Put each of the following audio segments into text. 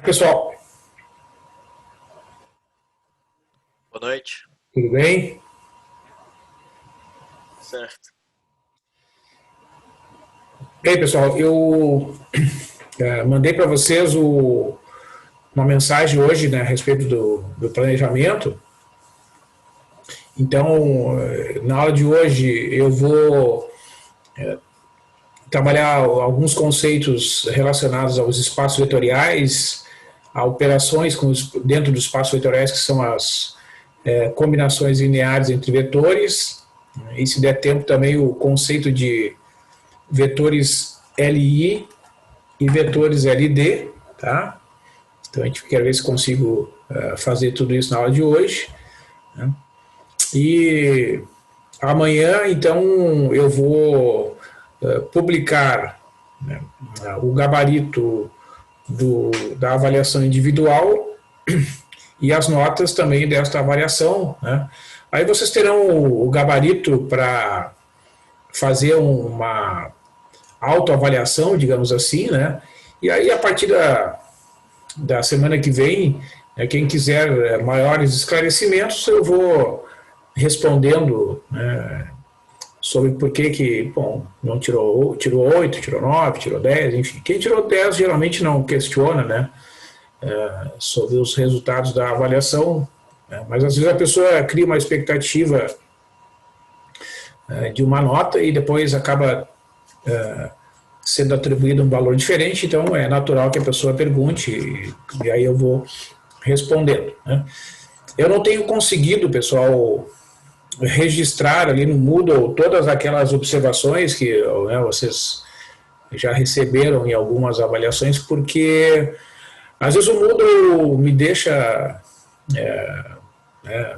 Pessoal, Boa noite. tudo bem? Certo. E aí, pessoal, eu mandei para vocês uma mensagem hoje, né, a respeito do planejamento. Então, na aula de hoje, eu vou trabalhar alguns conceitos relacionados aos espaços vetoriais, a operações dentro dos espaços vetoriais, que são as combinações lineares entre vetores, e se der tempo também o conceito de vetores LI e vetores LD, tá? Então a gente quer ver se consigo fazer tudo isso na aula de hoje, né? E amanhã, então, eu vou publicar, né, o gabarito da avaliação individual e as notas também desta avaliação, né? Aí vocês terão o gabarito para fazer uma autoavaliação, digamos assim, né? E aí, a partir da semana que vem, quem quiser maiores esclarecimentos, eu vou respondendo, né, sobre por que, bom, não tirou 8, tirou 9, tirou 10, enfim. Quem tirou 10 geralmente não questiona, né, sobre os resultados da avaliação, né, mas às vezes a pessoa cria uma expectativa de uma nota e depois acaba sendo atribuído um valor diferente, então é natural que a pessoa pergunte e aí eu vou respondendo, né? Eu não tenho conseguido, pessoal, registrar ali no Moodle todas aquelas observações que, né, vocês já receberam em algumas avaliações, porque às vezes o Moodle me deixa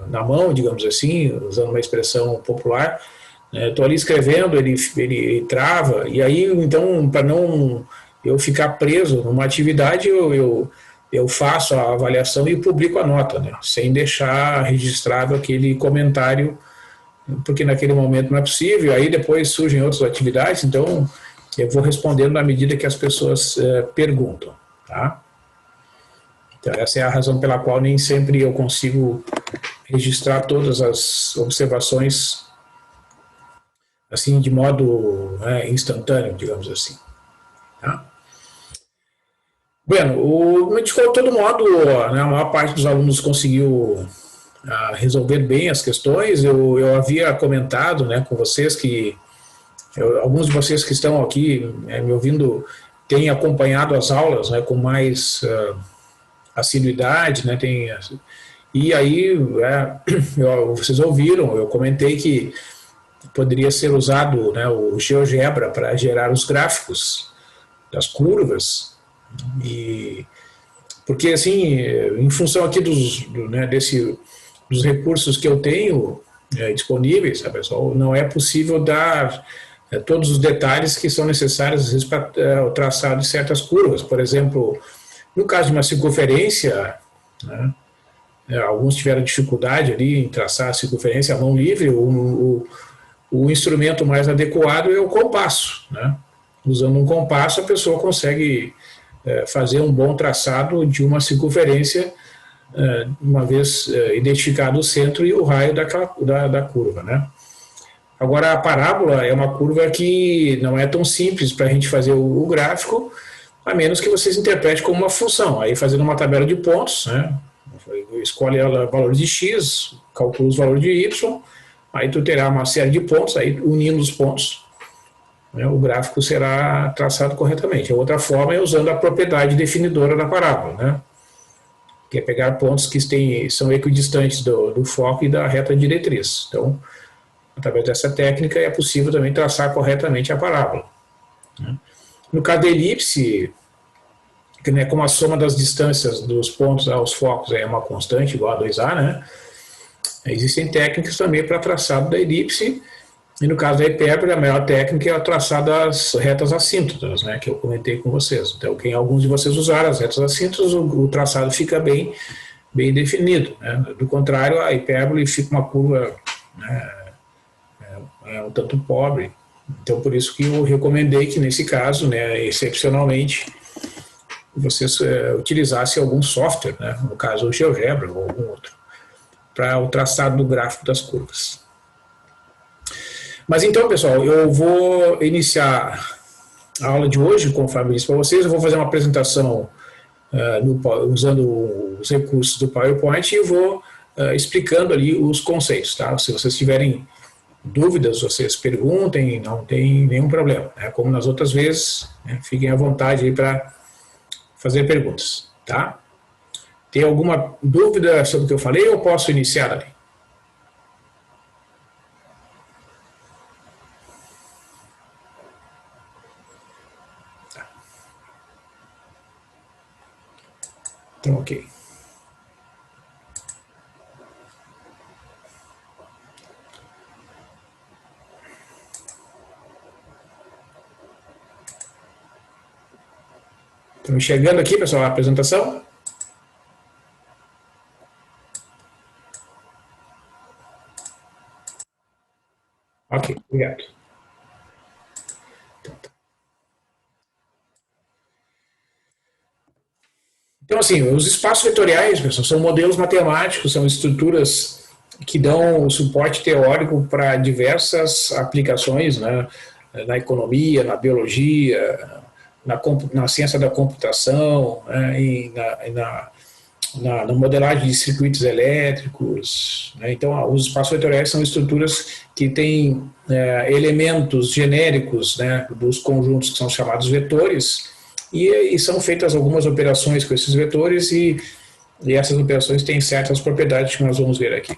na mão, digamos assim, usando uma expressão popular. Estou ali escrevendo, ele trava, e aí, então, para não eu ficar preso numa atividade, eu faço a avaliação e publico a nota, né, sem deixar registrado aquele comentário, porque naquele momento não é possível, aí depois surgem outras atividades, então eu vou respondendo na medida que as pessoas perguntam, tá? Então essa é a razão pela qual nem sempre eu consigo registrar todas as observações assim de modo, né, instantâneo, digamos assim, tá? Bueno, de todo modo, né, a maior parte dos alunos conseguiu resolver bem as questões. Eu havia comentado, né, com vocês que alguns de vocês que estão aqui me ouvindo têm acompanhado as aulas, né, com mais assiduidade, né, e aí vocês ouviram, eu comentei que poderia ser usado, né, o GeoGebra para gerar os gráficos das curvas, e porque assim, em função aqui dos recursos que eu tenho disponíveis, sabe, pessoal, não é possível dar todos os detalhes que são necessários às vezes para o traçado de certas curvas. Por exemplo, no caso de uma circunferência, né, alguns tiveram dificuldade ali em traçar a circunferência à mão livre. O instrumento mais adequado é o compasso, né? Usando um compasso, a pessoa consegue fazer um bom traçado de uma circunferência, uma vez identificado o centro e o raio da curva, né? Agora, a parábola é uma curva que não é tão simples para a gente fazer o gráfico, a menos que vocês interpretem como uma função. Aí, fazendo uma tabela de pontos, né? Escolhe valores de x, calcula os valores de y, aí tu terá uma série de pontos, aí unindo os pontos, né, o gráfico será traçado corretamente. A outra forma é usando a propriedade definidora da parábola, né, que é pegar pontos que são equidistantes do foco e da reta diretriz. Então, através dessa técnica é possível também traçar corretamente a parábola, né. No caso da elipse, que, né, como a soma das distâncias dos pontos aos focos é uma constante igual a 2a, né, existem técnicas também para traçado da elipse, e no caso da hipérbole, a melhor técnica é a traçar das retas assíntotas, né, que eu comentei com vocês. Então, quem alguns de vocês usaram as retas assíntotas, o traçado fica bem definido, né. Do contrário, a hipérbole fica uma curva, né, um tanto pobre. Então, por isso que eu recomendei que, nesse caso, né, excepcionalmente, vocês utilizassem algum software, né, no caso o GeoGebra ou algum outro, para o traçado do gráfico das curvas. Mas então, pessoal, eu vou iniciar a aula de hoje, conforme disse para vocês. Eu vou fazer uma apresentação usando os recursos do PowerPoint e vou explicando ali os conceitos, tá? Se vocês tiverem dúvidas, vocês perguntem, não tem nenhum problema, né? Como nas outras vezes, né? Fiquem à vontade aí para fazer perguntas, tá? Tem alguma dúvida sobre o que eu falei ou posso iniciar ali? Então, ok. Estão enxergando aqui, pessoal, a apresentação? Ok, obrigado. Então, assim, os espaços vetoriais, pessoal, são modelos matemáticos, são estruturas que dão o suporte teórico para diversas aplicações, né, na economia, na biologia, na ciência da computação, né, e na modelagem de circuitos elétricos, né. Então, os espaços vetoriais são estruturas que têm elementos genéricos, né, dos conjuntos que são chamados vetores, e são feitas algumas operações com esses vetores e essas operações têm certas propriedades que nós vamos ver aqui.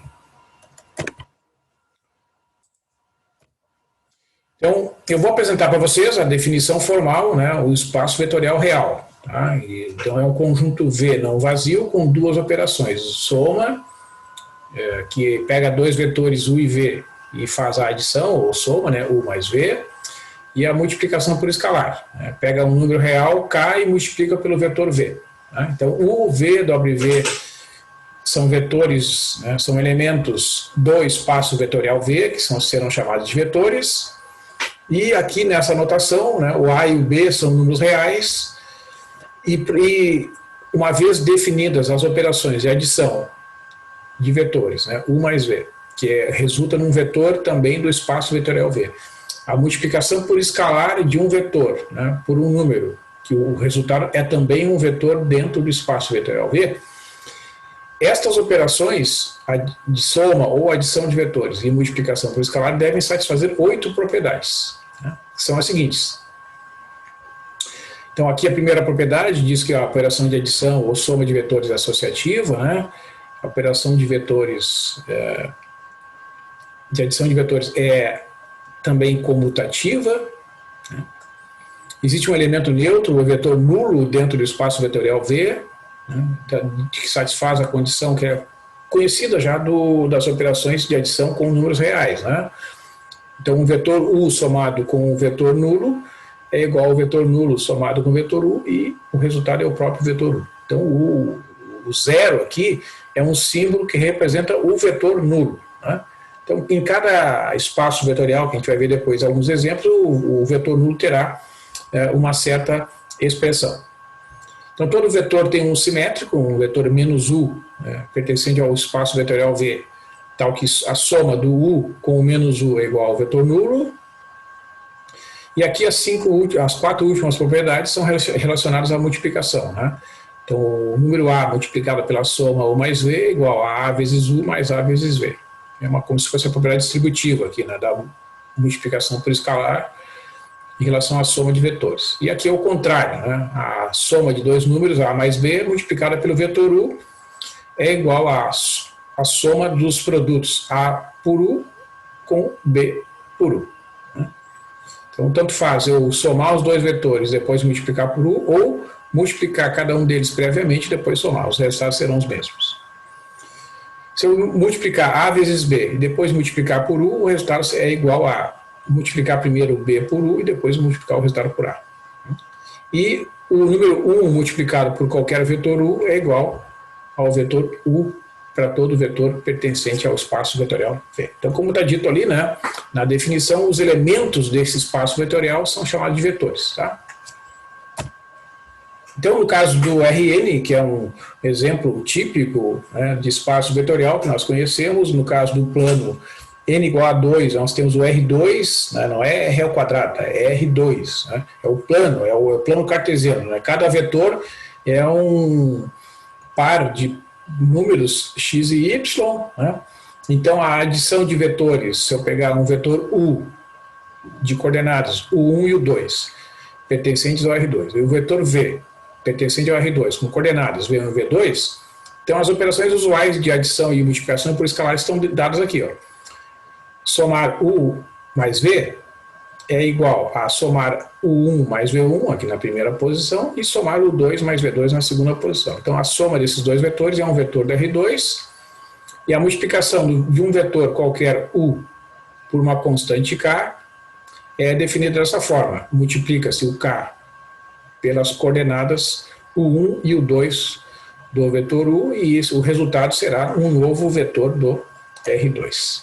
Então, eu vou apresentar para vocês a definição formal, né, o espaço vetorial real. Tá? Então, é um conjunto V não vazio com duas operações. Soma, que pega dois vetores U e V e faz a adição, ou soma, né, U mais V, e a multiplicação por escalar. Né? Pega um número real, K, e multiplica pelo vetor V. Tá? Então, U, V, W são vetores, né, são elementos do espaço vetorial V, que serão chamados de vetores. E aqui nessa notação, né, o A e o B são números reais, e uma vez definidas as operações de adição de vetores, né, U mais V, que resulta num vetor também do espaço vetorial V. A multiplicação por escalar de um vetor, né, por um número, que o resultado é também um vetor dentro do espaço vetorial V. Estas operações de soma ou adição de vetores e multiplicação por escalar devem satisfazer 8 propriedades, né, que são as seguintes. Então, aqui a primeira propriedade diz que a operação de adição ou soma de vetores é associativa, né? A operação de vetores, de adição de vetores é também comutativa. Né? Existe um elemento neutro, o vetor nulo, dentro do espaço vetorial V, né? Que satisfaz a condição que é conhecida já das operações de adição com números reais. Né? Então, um vetor U somado com um vetor nulo é igual ao vetor nulo somado com o vetor U, e o resultado é o próprio vetor U. Então, o zero aqui é um símbolo que representa o vetor nulo. Né? Então, em cada espaço vetorial, que a gente vai ver depois alguns exemplos, o vetor nulo terá uma certa expressão. Então, todo vetor tem um simétrico, um vetor menos U, pertencente ao espaço vetorial V, tal que a soma do U com o menos U é igual ao vetor nulo. E aqui as 4 últimas propriedades são relacionadas à multiplicação. Né? Então, o número A multiplicado pela soma U mais V é igual a A vezes U mais A vezes V. É como se fosse a propriedade distributiva aqui, né, da multiplicação por escalar em relação à soma de vetores. E aqui é o contrário, né? A soma de dois números, A mais B, multiplicada pelo vetor U, é igual à soma dos produtos A por U com B por U. Né? Então, tanto faz eu somar os dois vetores, depois multiplicar por U, ou multiplicar cada um deles previamente e depois somar. Os resultados serão os mesmos. Se eu multiplicar A vezes B e depois multiplicar por U, o resultado é igual a multiplicar primeiro B por U e depois multiplicar o resultado por A. E o número 1 multiplicado por qualquer vetor U é igual ao vetor U para todo vetor pertencente ao espaço vetorial V. Então, como está dito ali, né, na definição, os elementos desse espaço vetorial são chamados de vetores. Tá? Então, no caso do Rn, que é um exemplo típico, né, de espaço vetorial que nós conhecemos, no caso do plano n igual a 2, nós temos o R2, né, não é R ao quadrado, é R2, né, é o plano cartesiano. Né, cada vetor é um par de números x e y. Né, então, a adição de vetores, se eu pegar um vetor U de coordenadas, o 1 e o 2, pertencentes ao R2, e o vetor V, pertencente ao R2, com coordenadas V1 e V2, então as operações usuais de adição e multiplicação por escalar estão dadas aqui. Ó. Somar U mais V é igual a somar U1 mais V1, aqui na primeira posição, e somar U2 mais V2 na segunda posição. Então a soma desses dois vetores é um vetor do R2, e a multiplicação de um vetor qualquer U por uma constante K é definida dessa forma. Multiplica-se o K pelas coordenadas U1 e U2 do vetor U, e o resultado será um novo vetor do R2.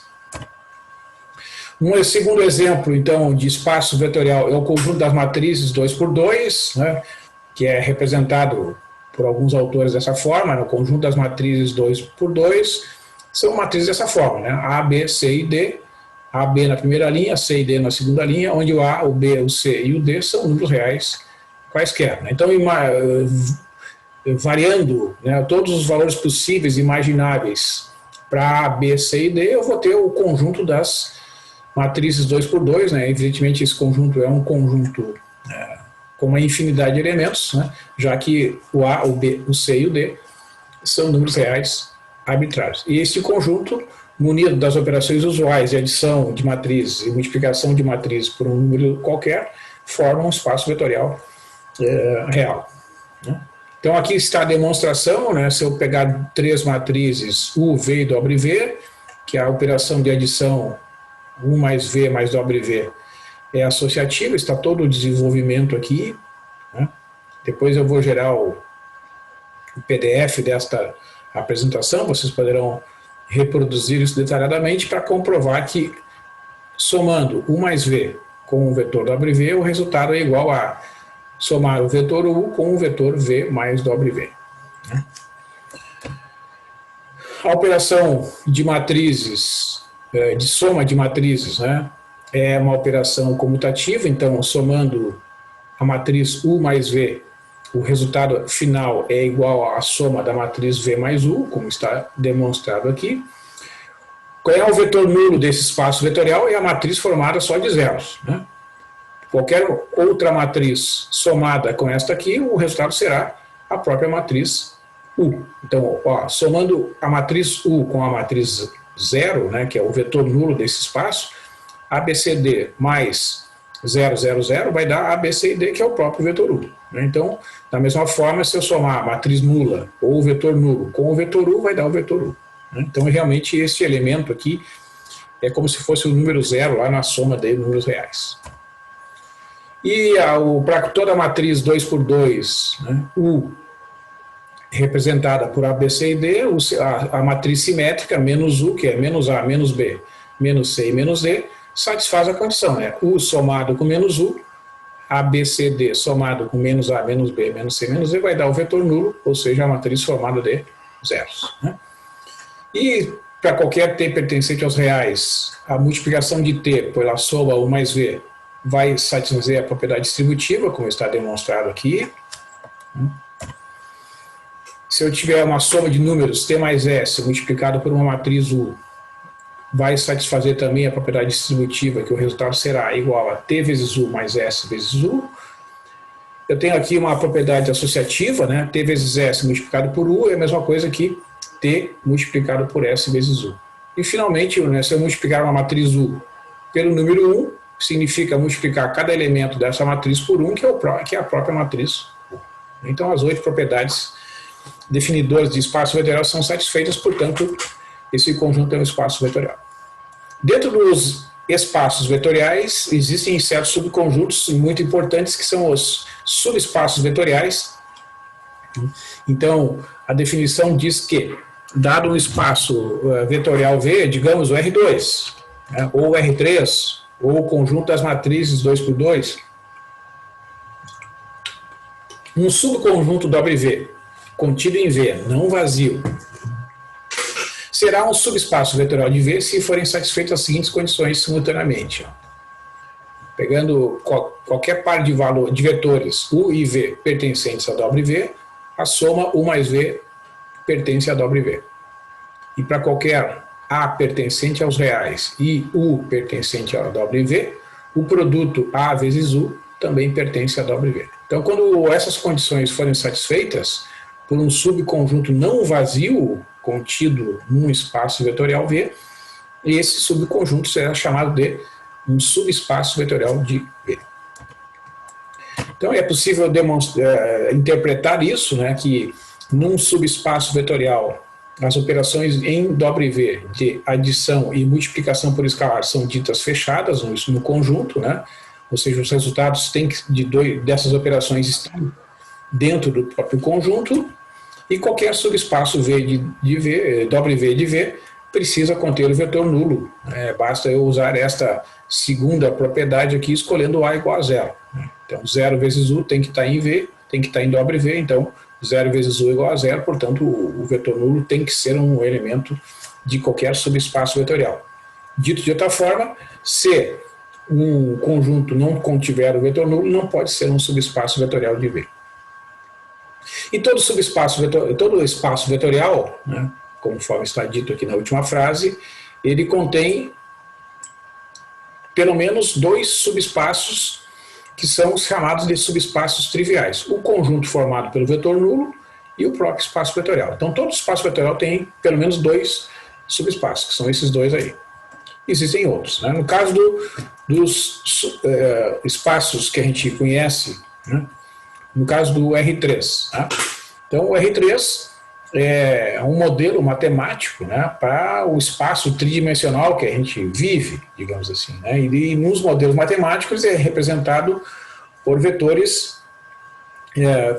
Um segundo exemplo, então, de espaço vetorial é o conjunto das matrizes 2×2, né, que é representado por alguns autores dessa forma, né, o conjunto das matrizes 2×2 são matrizes dessa forma, né, A, B, C e D, A, B na primeira linha, C e D na segunda linha, onde o A, o B, o C e o D são números reais quaisquer. Né? Então, variando, né, todos os valores possíveis e imagináveis para A, B, C e D, eu vou ter o conjunto das matrizes 2×2, né? Evidentemente esse conjunto é um conjunto com uma infinidade de elementos, né? Já que o A, o B, o C e o D são números reais arbitrários. E esse conjunto, munido das operações usuais de adição de matrizes e multiplicação de matrizes por um número qualquer, forma um espaço vetorial real. Né? Então aqui está a demonstração, né? Se eu pegar três matrizes U, V e W, que é a operação de adição U mais V mais W é associativa, está todo o desenvolvimento aqui. Né? Depois eu vou gerar o PDF desta apresentação, vocês poderão reproduzir isso detalhadamente para comprovar que, somando U mais V com o vetor W, o resultado é igual a somar o vetor U com o vetor V mais W. Né? A operação de matrizes, de soma de matrizes, né, é uma operação comutativa, então somando a matriz U mais V, o resultado final é igual à soma da matriz V mais U, como está demonstrado aqui. Qual é o vetor nulo desse espaço vetorial? É a matriz formada só de zeros. Né? Qualquer outra matriz somada com esta aqui, o resultado será a própria matriz U. Então, ó, somando a matriz U com a matriz 0, né, que é o vetor nulo desse espaço, ABCD mais 0, 0, 0 vai dar ABCD, que é o próprio vetor U. Né? Então, da mesma forma, se eu somar a matriz nula ou o vetor nulo com o vetor U, vai dar o vetor U. Né? Então, realmente, este elemento aqui é como se fosse o número 0 lá na soma de números reais. E para toda a matriz 2×2, né, U representada por A, B, C e D, a matriz simétrica menos U, que é menos A, menos B, menos C e menos D, satisfaz a condição, né? U somado com menos U, A, B, C, D somado com menos A, menos B, menos C, menos D vai dar o vetor nulo, ou seja, a matriz formada de zeros. Né? E para qualquer T pertencente aos reais, a multiplicação de T pela soma U mais V vai satisfazer a propriedade distributiva, como está demonstrado aqui. Se eu tiver uma soma de números T mais S multiplicado por uma matriz U, vai satisfazer também a propriedade distributiva, que o resultado será igual a T vezes U mais S vezes U. Eu tenho aqui uma propriedade associativa, né? T vezes S multiplicado por U é a mesma coisa que T multiplicado por S vezes U. E finalmente, né, se eu multiplicar uma matriz U pelo número 1, significa multiplicar cada elemento dessa matriz por 1, que é a própria matriz U. Então as 8 propriedades definidoras de espaço vetorial são satisfeitas, portanto, esse conjunto é um espaço vetorial. Dentro dos espaços vetoriais, existem certos subconjuntos muito importantes, que são os subespaços vetoriais. Então, a definição diz que, dado um espaço vetorial V, digamos o R2, né, ou o R3, ou o conjunto das matrizes 2×2, Um subconjunto WV contido em V, não vazio, será um subespaço vetorial de V se forem satisfeitas as seguintes condições simultaneamente. Pegando qualquer par de vetores U e V pertencentes a WV, a soma U mais V pertence a WV. E para qualquer A pertencente aos reais e U pertencente a WV, o produto A vezes U também pertence a WV. Então, quando essas condições forem satisfeitas por um subconjunto não vazio contido num espaço vetorial V, esse subconjunto será chamado de um subespaço vetorial de V. Então, é possível interpretar isso, né, que num subespaço vetorial, as operações em W de adição e multiplicação por escalar são ditas fechadas no conjunto, né? Ou seja, os resultados dessas operações estão dentro do próprio conjunto, e qualquer subespaço W de V precisa conter o vetor nulo. Basta eu usar esta segunda propriedade aqui, escolhendo A igual a zero. Então, 0 vezes U tem que estar em V, tem que estar em W, então 0 vezes U igual a zero, portanto, o vetor nulo tem que ser um elemento de qualquer subespaço vetorial. Dito de outra forma, se um conjunto não contiver o vetor nulo, não pode ser um subespaço vetorial de V. E todo espaço vetorial, né, conforme está dito aqui na última frase, ele contém pelo menos dois subespaços que são os chamados de subespaços triviais. O conjunto formado pelo vetor nulo e o próprio espaço vetorial. Então, todo espaço vetorial tem pelo menos dois subespaços, que são esses dois aí. Existem outros, né? No caso dos espaços que a gente conhece, né? No caso do R3. Né? Então, o R3 é um modelo matemático, né, para o espaço tridimensional que a gente vive, digamos assim. Né? E nos modelos matemáticos é representado por vetores,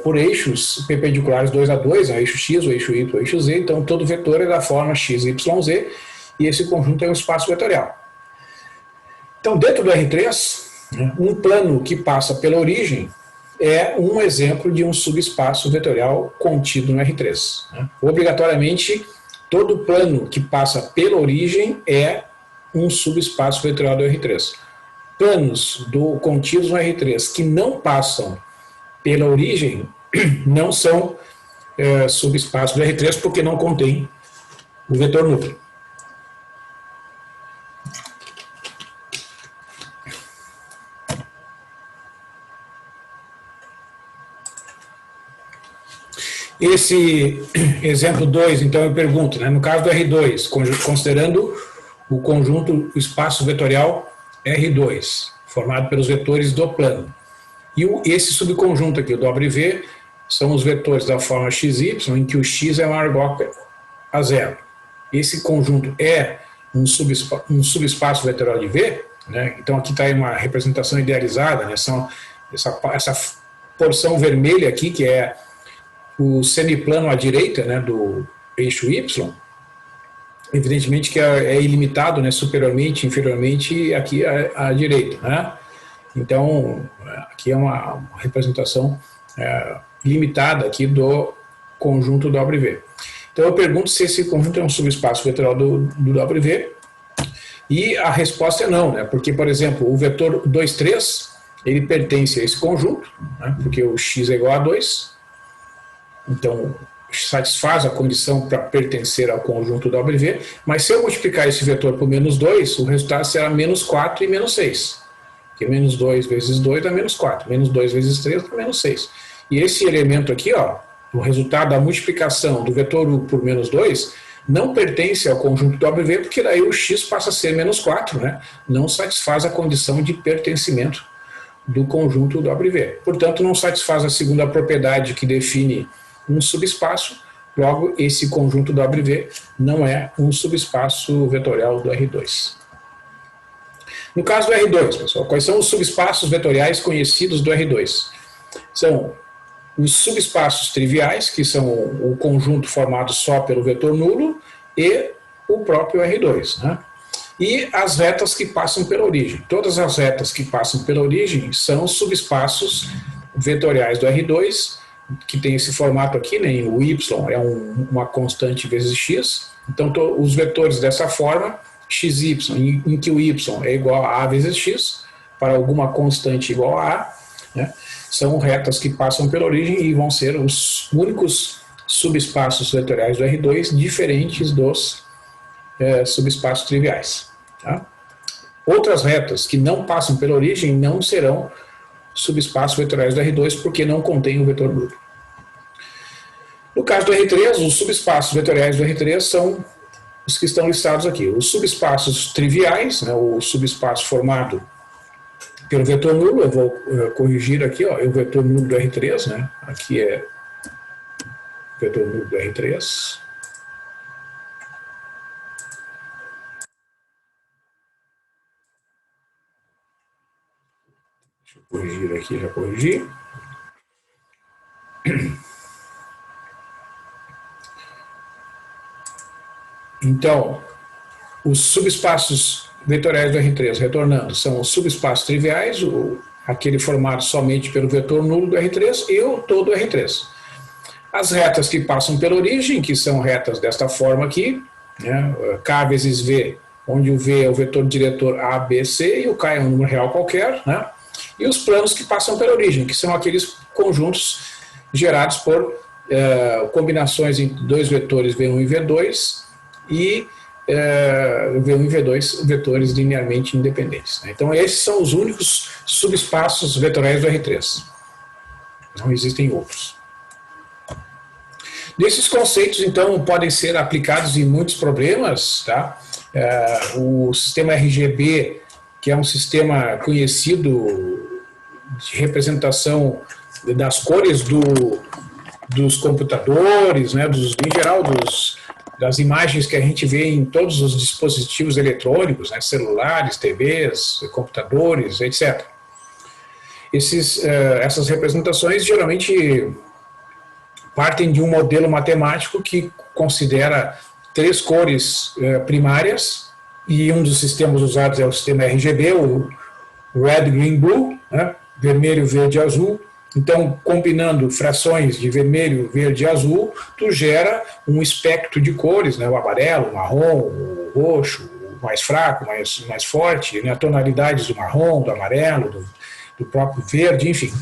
por eixos perpendiculares 2 a 2, o eixo x, o eixo y, o eixo z. Então, todo vetor é da forma x, y, z, e esse conjunto é um espaço vetorial. Então, dentro do R3, né, um plano que passa pela origem é um exemplo de um subespaço vetorial contido no R3. Né? Obrigatoriamente, todo plano que passa pela origem é um subespaço vetorial do R3. Planos contidos no R3 que não passam pela origem não são subespaços do R3 porque não contém o vetor nulo. Esse exemplo 2, então eu pergunto, né, no caso do R2, considerando o conjunto, o espaço vetorial R2, formado pelos vetores do plano, e esse subconjunto aqui, o WV, são os vetores da forma XY, em que o X é maior ou igual a zero. Esse conjunto é um subespaço vetorial de V, né? Então aqui está uma representação idealizada, né? Essa porção vermelha aqui, que é o semiplano à direita, né, do eixo Y, evidentemente que é ilimitado, né, superiormente, inferiormente, aqui à direita. Né? Então, aqui é uma representação limitada aqui do conjunto WV. Então, eu pergunto se esse conjunto é um subespaço vetorial do WV, e a resposta é não, né? Porque, por exemplo, o vetor 2, 3, ele pertence a esse conjunto, né, porque o x é igual a 2, então, satisfaz a condição para pertencer ao conjunto WV, mas se eu multiplicar esse vetor por menos 2, o resultado será menos 4 e menos 6. Porque menos 2 vezes 2 dá menos 4, menos 2 vezes 3 dá menos 6. E esse elemento aqui, ó, o resultado da multiplicação do vetor U por menos 2, não pertence ao conjunto WV, porque daí o x passa a ser menos 4, né? Não satisfaz a condição de pertencimento do conjunto WV. Portanto, não satisfaz a segunda propriedade que define um subespaço, logo esse conjunto WV não é um subespaço vetorial do R2. No caso do R2, pessoal, quais são os subespaços vetoriais conhecidos do R2? São os subespaços triviais, que são o conjunto formado só pelo vetor nulo, e o próprio R2. Né? E as retas que passam pela origem. Todas as retas que passam pela origem são subespaços vetoriais do R2, que tem esse formato aqui, né, o y é uma constante vezes x, então os vetores dessa forma, xy, em que o y é igual a vezes x, para alguma constante igual a a, né, são retas que passam pela origem e vão ser os únicos subespaços vetoriais do R2 diferentes dos subespaços triviais. Tá? Outras retas que não passam pela origem não serão subespaços vetoriais do R2 porque não contém o vetor nulo. No caso do R3, os subespaços vetoriais do R3 são os que estão listados aqui. Os subespaços triviais, né, o subespaço formado pelo vetor nulo, eu vou corrigir aqui, ó, é o vetor nulo do R3, né, aqui é o vetor nulo do R3. Deixa eu corrigir aqui, já corrigi. Então, os subespaços vetoriais do R3, retornando, são os subespaços triviais, aquele formado somente pelo vetor nulo do R3 e o todo R3. As retas que passam pela origem, que são retas desta forma aqui, né, K vezes V, onde o V é o vetor diretor A, B, C e o K é um número real qualquer, né, e os planos que passam pela origem, que são aqueles conjuntos gerados por combinações entre dois vetores V1 e V2 e V1 e V2 vetores linearmente independentes. Né? Então esses são os únicos subespaços vetoriais do R3. Não existem outros. Desses conceitos, então, podem ser aplicados em muitos problemas. Tá? O sistema RGB, que é um sistema conhecido de representação das cores dos computadores, né, em geral das imagens que a gente vê em todos os dispositivos eletrônicos, né, celulares, TVs, computadores, etc. Essas representações geralmente partem de um modelo matemático que considera 3 cores primárias, e um dos sistemas usados é o sistema RGB, o Red, Green, Blue, né, vermelho, verde e azul. Então, combinando frações de vermelho, verde e azul, tu gera um espectro de cores, né, o amarelo, o marrom, o roxo, o mais fraco, mais forte, né, tonalidades do marrom, do amarelo, do próprio verde, enfim.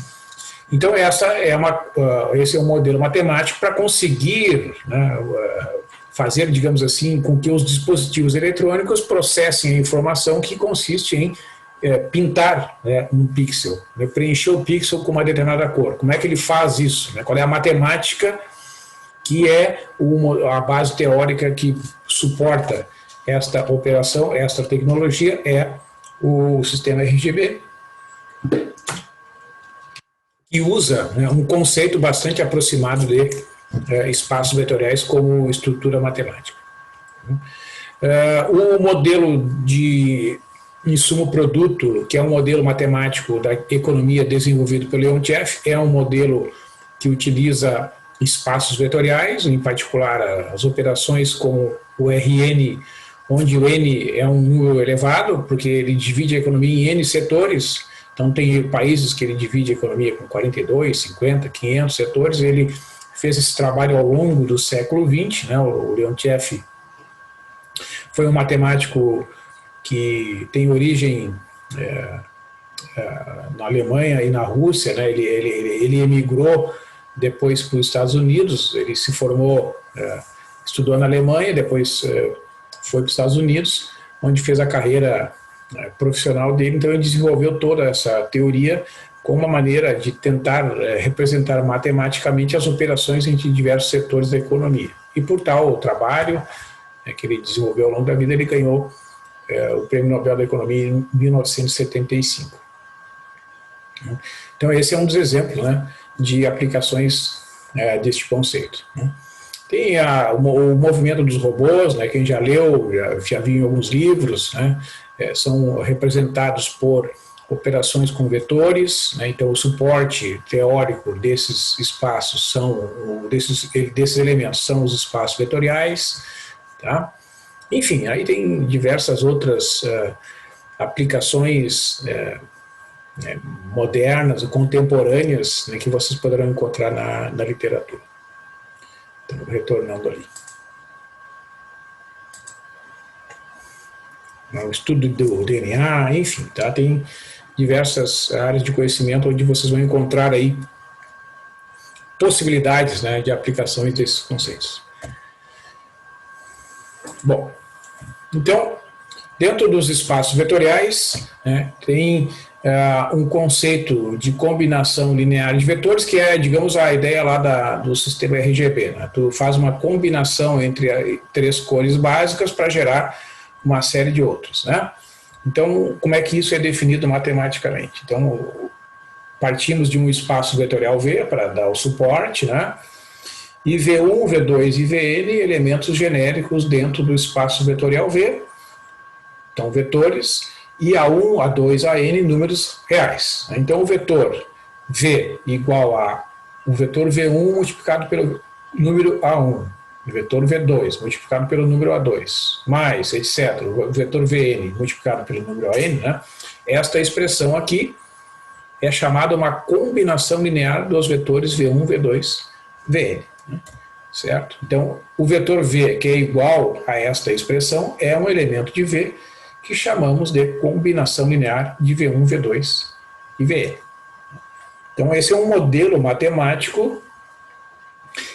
Então, esse é um modelo matemático para conseguir, né, fazer, digamos assim, com que os dispositivos eletrônicos processem a informação, que consiste em pintar, né, um pixel, né, preencher o pixel com uma determinada cor. Como é que ele faz isso? Né? Qual é a matemática que é a base teórica que suporta esta operação, esta tecnologia? É o sistema RGB, que usa, né, um conceito bastante aproximado de espaços vetoriais como estrutura matemática. O modelo de insumo-produto, que é um modelo matemático da economia desenvolvido pelo Leontief, é um modelo que utiliza espaços vetoriais, em particular as operações como o Rn, onde o n é um número elevado, porque ele divide a economia em n setores. Então tem países que ele divide a economia com 42, 50, 500 setores. Ele fez esse trabalho ao longo do século XX, né? O Leontief foi um matemático que tem origem na Alemanha e na Rússia, né? Ele emigrou depois para os Estados Unidos, ele se formou, estudou na Alemanha, depois foi para os Estados Unidos, onde fez a carreira profissional dele. Então ele desenvolveu toda essa teoria como uma maneira de tentar representar matematicamente as operações entre diversos setores da economia. E por tal trabalho que ele desenvolveu ao longo da vida, ele ganhou o Prêmio Nobel da Economia em 1975. Então esse é um dos exemplos, né, de aplicações deste conceito. Tem o movimento dos robôs, né, quem já leu, já viu em alguns livros, né, são representados por operações com vetores, né, então o suporte teórico desses espaços desses elementos são os espaços vetoriais, tá? Enfim, aí tem diversas outras aplicações modernas, contemporâneas, né, que vocês poderão encontrar na literatura. Então, retornando ali. O estudo do DNA, enfim, tá? Tem diversas áreas de conhecimento onde vocês vão encontrar aí possibilidades, né, de aplicações desses conceitos. Bom, então, dentro dos espaços vetoriais, né, tem um conceito de combinação linear de vetores, que é, digamos, a ideia lá do sistema RGB. Né? Tu faz uma combinação entre 3 cores básicas para gerar uma série de outros. Né? Então, como é que isso é definido matematicamente? Então, partimos de um espaço vetorial V para dar o suporte, né? E V1, V2 e Vn, elementos genéricos dentro do espaço vetorial V, então vetores, e A1, A2, AN, números reais. Então o vetor V igual a o vetor V1 multiplicado pelo número A1, o vetor V2 multiplicado pelo número A2, mais, etc., o vetor Vn multiplicado pelo número AN, né? Esta expressão aqui é chamada uma combinação linear dos vetores V1, V2, Vn. Certo? Então, o vetor V, que é igual a esta expressão, é um elemento de V que chamamos de combinação linear de V1, V2 e Vn. Então, esse é um modelo matemático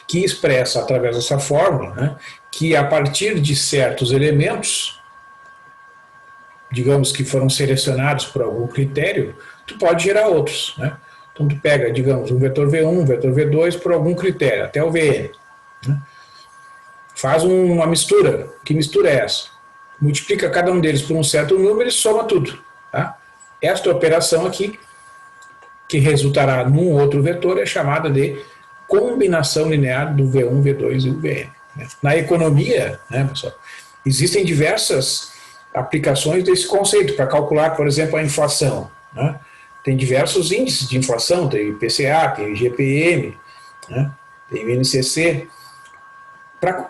que expressa, através dessa fórmula, né, que a partir de certos elementos, digamos que foram selecionados por algum critério, tu pode gerar outros. Né? Então, tu pega, digamos, um vetor V1, um vetor V2 por algum critério, até o Vn. Faz uma mistura. Que mistura é essa? Multiplica cada um deles por um certo número e soma tudo. Tá? Esta operação aqui, que resultará num outro vetor, é chamada de combinação linear do V1, V2 e o Vn. Na economia, né, pessoal, existem diversas aplicações desse conceito para calcular, por exemplo, a inflação. Né? Tem diversos índices de inflação, tem IPCA, tem IGPM, né? Tem o INCC.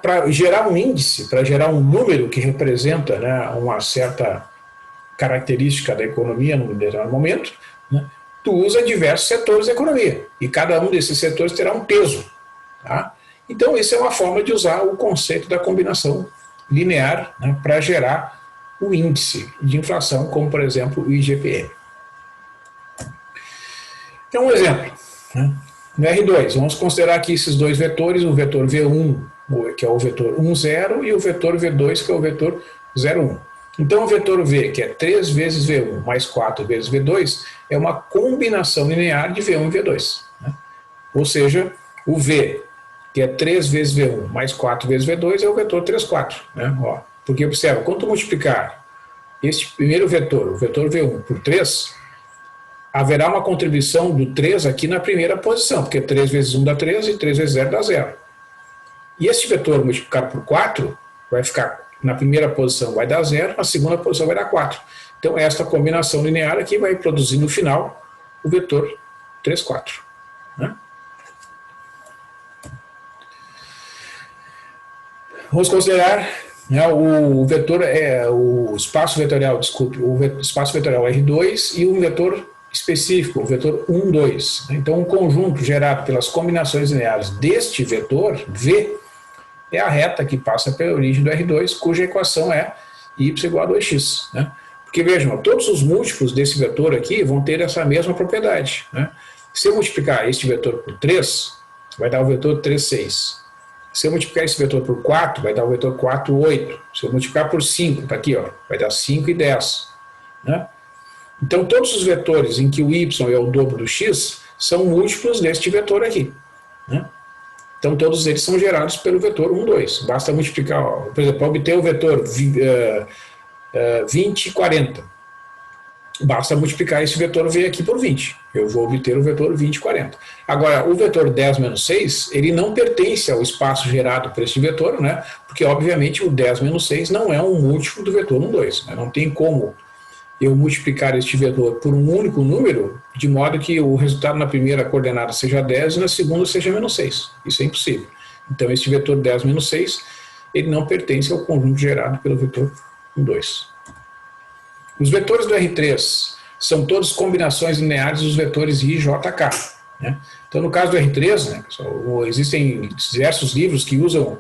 Para gerar um índice, para gerar um número que representa, né, uma certa característica da economia num determinado momento, né, tu usa diversos setores da economia, e cada um desses setores terá um peso. Tá? Então, isso é uma forma de usar o conceito da combinação linear, né, para gerar o índice de inflação, como, por exemplo, o IGPM. Então, um exemplo. Né, no R2, vamos considerar aqui esses dois vetores, o vetor V1, que é o vetor 1, 0, e o vetor V2, que é o vetor 0, 1. Então, o vetor V, que é 3 vezes V1 mais 4 vezes V2, é uma combinação linear de V1 e V2. Né? Ou seja, o V, que é 3 vezes V1 mais 4 vezes V2, é o vetor 3, 4. Né? Ó, porque, observa, quando tu multiplicar este primeiro vetor, o vetor V1, por 3, haverá uma contribuição do 3 aqui na primeira posição, porque 3 vezes 1 dá 3 e 3 vezes 0 dá 0. E esse vetor multiplicado por 4 vai ficar na primeira posição, vai dar 0, na segunda posição vai dar 4. Então, esta combinação linear aqui vai produzir no final o vetor 3, 4. Né? Vamos considerar, né, o vetor, o espaço vetorial, desculpe, o espaço vetorial R2 e um vetor específico, o vetor 1, 2. Então, um conjunto gerado pelas combinações lineares deste vetor, V, é a reta que passa pela origem do R2, cuja equação é y igual a 2x. Né? Porque, vejam, todos os múltiplos desse vetor aqui vão ter essa mesma propriedade. Né? Se eu multiplicar este vetor por 3, vai dar o vetor 3, 6. Se eu multiplicar esse vetor por 4, vai dar o vetor 4, 8. Se eu multiplicar por 5, está aqui, ó, vai dar 5 e 10. Né? Então, todos os vetores em que o y é o dobro do x são múltiplos deste vetor aqui. Né? Então, todos eles são gerados pelo vetor 1, 2. Basta multiplicar, ó, por exemplo, para obter o vetor 20 e 40. Basta multiplicar esse vetor V aqui por 20. Eu vou obter o vetor 20 e 40. Agora, o vetor 10 menos 6, ele não pertence ao espaço gerado por esse vetor, né? Porque, obviamente, o 10 menos 6 não é um múltiplo do vetor 1, 2. Né? Não tem como eu multiplicar este vetor por um único número, de modo que o resultado na primeira coordenada seja 10 e na segunda seja menos 6. Isso é impossível. Então, este vetor 10 menos 6, ele não pertence ao conjunto gerado pelo vetor 1, 2. Os vetores do R3 são todas combinações lineares dos vetores I, J, K. Né? Então, no caso do R3, né, pessoal, existem diversos livros que usam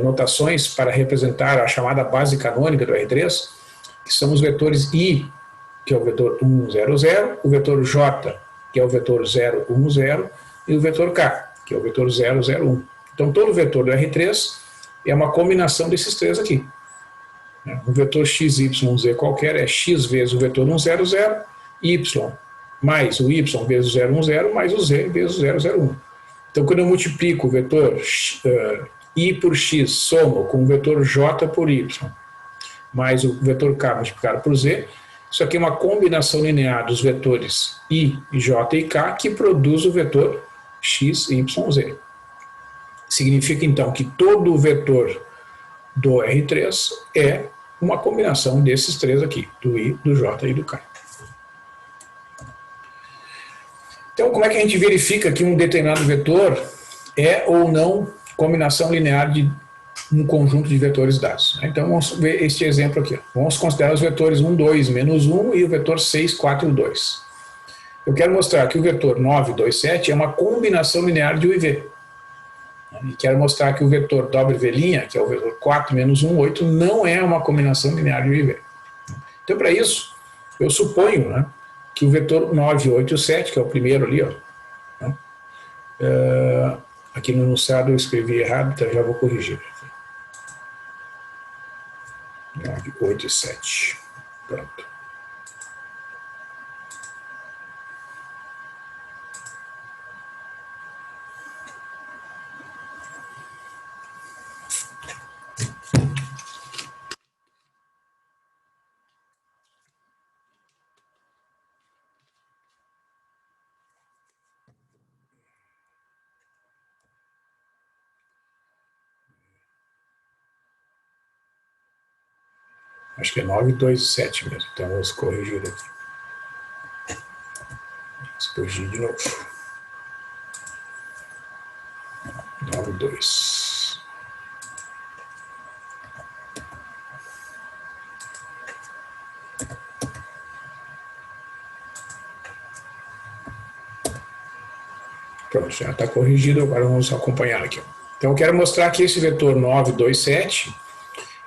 notações para representar a chamada base canônica do R3, que são os vetores I, que é o vetor 1, 0, 0, o vetor J, que é o vetor 0, 1, 0, e o vetor K, que é o vetor 0, 0, 1. Então, todo vetor do R3 é uma combinação desses três aqui. O vetor x, y, z qualquer é x vezes o vetor 1, 0, 0, y mais o y vezes o 0, 1, 0, mais o z vezes o 0, 0, 1. Então, quando eu multiplico o vetor i por x, somo com o vetor j por y, mais o vetor k multiplicado por z, isso aqui é uma combinação linear dos vetores i, j e k que produz o vetor x, y, z. Significa, então, que todo o vetor do R3 é uma combinação desses três aqui, do I, do J e do K. Então, como é que a gente verifica que um determinado vetor é ou não combinação linear de um conjunto de vetores dados? Então, vamos ver este exemplo aqui. Vamos considerar os vetores 1, 2, menos 1 e o vetor 6, 4, 2. Eu quero mostrar que o vetor 9, 2, 7 é uma combinação linear de U e V. E quero mostrar que o vetor W', que é o vetor 4, menos 1, 8, não é uma combinação linear de U e V. Então, para isso, eu suponho, né, que o vetor 9, 8 e 7, que é o primeiro ali, ó, né, aqui no enunciado eu escrevi errado, então já vou corrigir. 9, 8 e 7. Pronto. Acho que é 9, 2, 7 mesmo. Então, vamos corrigir aqui. Vamos corrigir de novo. 9, 2. Pronto, já está corrigido. Agora vamos acompanhar aqui. Então, eu quero mostrar que esse vetor 9, 2, 7...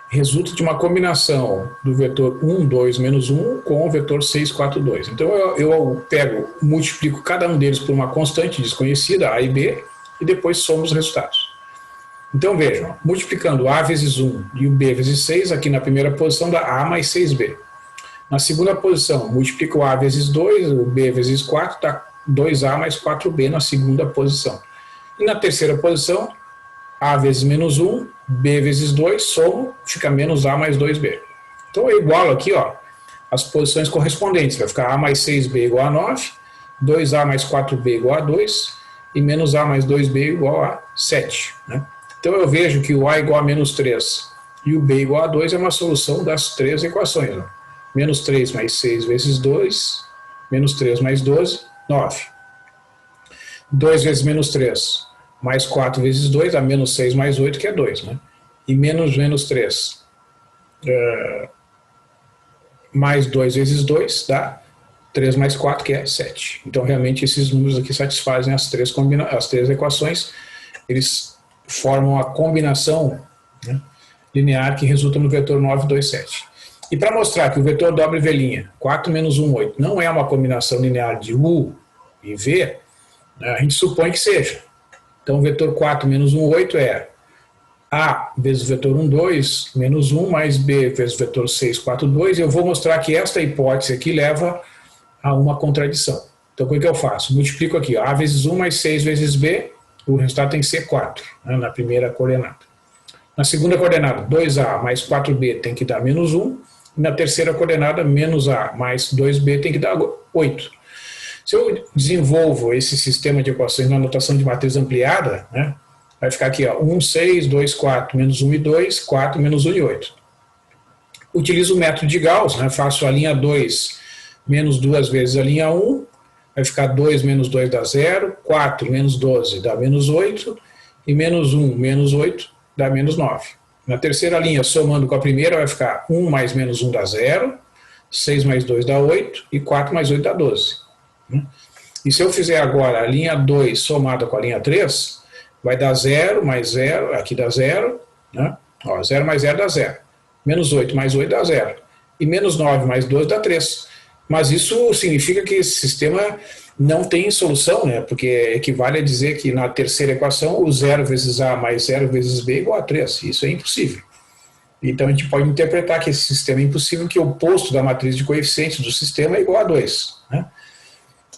resulta de uma combinação do vetor 1, 2, menos 1 com o vetor 6, 4, 2. Então, eu multiplico cada um deles por uma constante desconhecida, A e B, e depois somo os resultados. Então, vejam, multiplicando A vezes 1 e o B vezes 6, aqui na primeira posição dá A mais 6B. Na segunda posição, multiplico A vezes 2, o B vezes 4, dá 2A mais 4B na segunda posição. E na terceira posição, A vezes menos 1, B vezes 2, somo, fica menos A mais 2B. Então eu igualo aqui, ó, as posições correspondentes. Vai ficar A mais 6B igual a 9, 2A mais 4B igual a 2 e menos A mais 2B igual a 7. Né? Então eu vejo que o A igual a menos 3 e o B igual a 2 é uma solução das três equações. Ó. Menos 3 mais 6 vezes 2, menos 3 mais 12, 9. 2 vezes menos 3... mais 4 vezes 2, dá menos 6 mais 8, que é 2, né? E menos 3, mais 2 vezes 2, dá 3 mais 4, que é 7. Então, realmente, esses números aqui satisfazem as três equações. Eles formam a combinação, né, linear que resulta no vetor 9, 2, 7. E para mostrar que o vetor W', 4 menos 1, 8, não é uma combinação linear de U e V, né, a gente supõe que seja. Então, o vetor 4 menos 1, 8 é A vezes o vetor 1, 2, menos 1, mais B vezes o vetor 6, 4, 2. E eu vou mostrar que esta hipótese aqui leva a uma contradição. Então, o que eu faço? Multiplico aqui, A vezes 1 mais 6 vezes B, o resultado tem que ser 4, né, na primeira coordenada. Na segunda coordenada, 2A mais 4B tem que dar menos 1. E na terceira coordenada, menos A mais 2B tem que dar 8. Se eu desenvolvo esse sistema de equações na notação de matriz ampliada, né, vai ficar aqui, ó, 1, 6, 2, 4, menos 1 e 2, 4, menos 1 e 8. Utilizo o método de Gauss, né, faço a linha 2 menos 2 vezes a linha 1, vai ficar 2 menos 2 dá 0, 4 menos 12 dá menos 8, e menos 1 menos 8 dá menos 9. Na terceira linha, somando com a primeira, vai ficar 1 mais menos 1 dá 0, 6 mais 2 dá 8 e 4 mais 8 dá 12. E se eu fizer agora a linha 2 somada com a linha 3, vai dar 0 mais 0, aqui dá 0, né? Ó, 0 mais 0 dá 0. Menos 8 mais 8 dá 0. E menos 9 mais 12 dá 3. Mas isso significa que esse sistema não tem solução, né? Porque equivale a dizer que na terceira equação o 0 vezes A mais 0 vezes B é igual a 3. Isso é impossível. Então a gente pode interpretar que esse sistema é impossível, que o oposto da matriz de coeficientes do sistema é igual a 2. Né?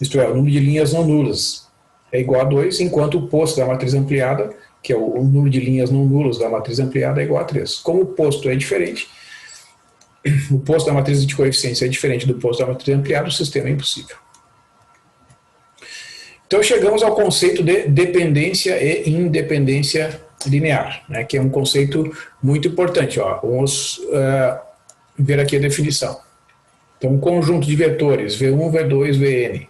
Isto é, o número de linhas não nulas é igual a 2, enquanto o oposto da matriz ampliada, que é o número de linhas não nulas da matriz ampliada, é igual a 3. Como o oposto é diferente, o oposto da matriz de coeficientes é diferente do oposto da matriz ampliada, o sistema é impossível. Então chegamos ao conceito de dependência e independência linear, né, que é um conceito muito importante. Ó. Vamos ver aqui a definição. Então, um conjunto de vetores V1, V2, Vn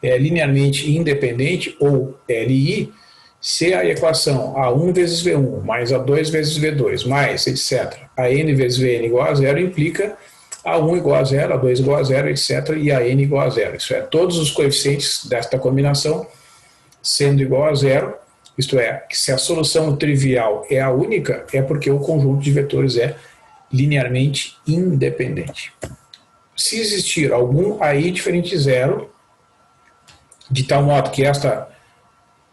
é linearmente independente, ou LI, se a equação A1 vezes V1 mais A2 vezes V2 mais, etc., a n vezes Vn igual a 0 implica A1 igual a 0, A2 igual a 0, etc., e a n igual a 0. Isso é, todos os coeficientes desta combinação sendo igual a 0, isto é, que se a solução trivial é a única, é porque o conjunto de vetores é linearmente independente. Se existir algum AI diferente de zero, de tal modo que esta